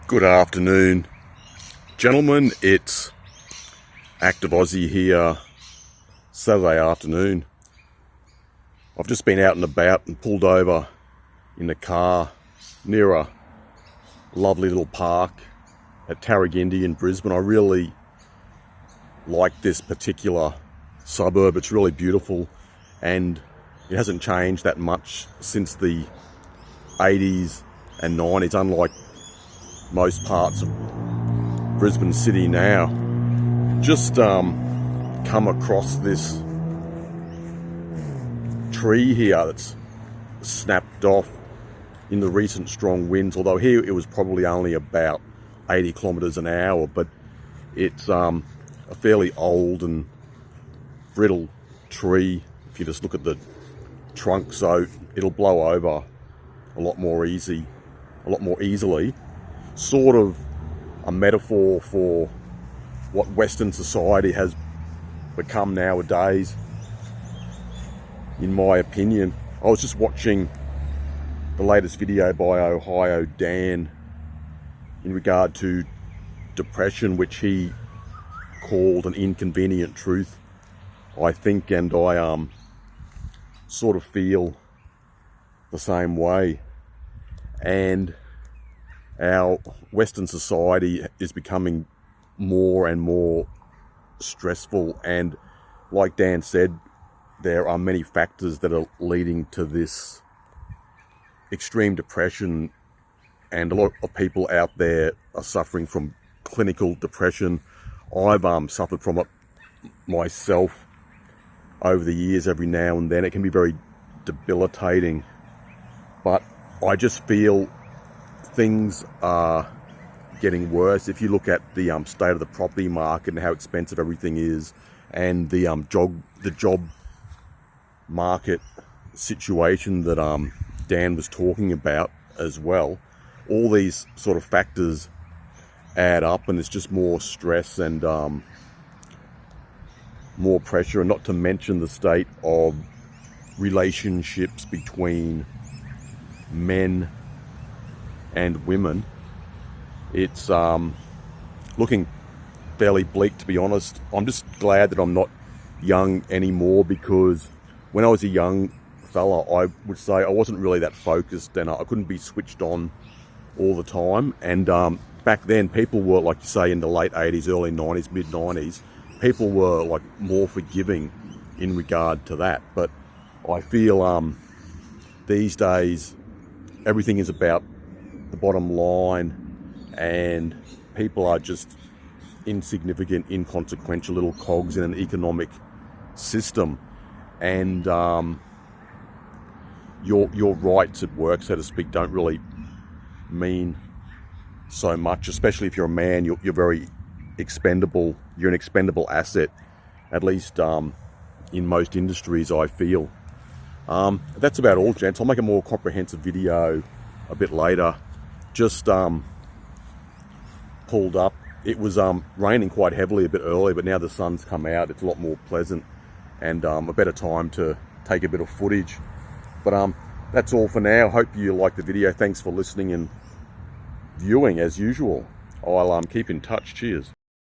Good afternoon, gentlemen. It's Active Aussie here, Saturday afternoon. I've just been out and about and pulled over in the car near a lovely little park at Tarragindi in Brisbane. I really like this particular suburb. It's really beautiful and it hasn't changed that much since the 80s and 90s, unlike most parts of Brisbane City now. Just come across this tree here that's snapped off in the recent strong winds, although here it was probably only about 80 kilometers an hour, but it's a fairly old and brittle tree if you just look at the trunk, so it'll blow over a lot more easily. Sort of a metaphor for what Western society has become nowadays, in my opinion. I was just watching the latest video by Ohio Dan in regard to depression, which he called an inconvenient truth, I think, and I sort of feel the same way. And our Western society is becoming more and more stressful, and like Dan said, there are many factors that are leading to this extreme depression, and a lot of people out there are suffering from clinical depression. I've suffered from it myself over the years. Every now and then it can be very debilitating, but I just feel things are getting worse. If you look at the state of the property market and how expensive everything is, and the job market situation that Dan was talking about as well, all these sort of factors add up, and it's just more stress and more pressure, and not to mention the state of relationships between men and women. It's looking fairly bleak, to be honest. I'm just glad that I'm not young anymore, because when I was a young fella, I would say I wasn't really that focused, and I couldn't be switched on all the time. And back then, people were, like you say, in the late 80s, early 90s, mid 90s, people were like more forgiving in regard to that. But I feel these days everything is about the bottom line, and people are just insignificant, inconsequential little cogs in an economic system. And your rights at work, so to speak, don't really mean so much, especially if you're a man. You're very expendable. You're an expendable asset, at least in most industries, I feel. That's about all, gents. I'll make a more comprehensive video a bit later. Just pulled up. It was raining quite heavily a bit earlier, but now the sun's come out. It's a lot more pleasant and a better time to take a bit of footage. But that's all for now. Hope you like the video. Thanks for listening and viewing as usual. I'll keep in touch. Cheers.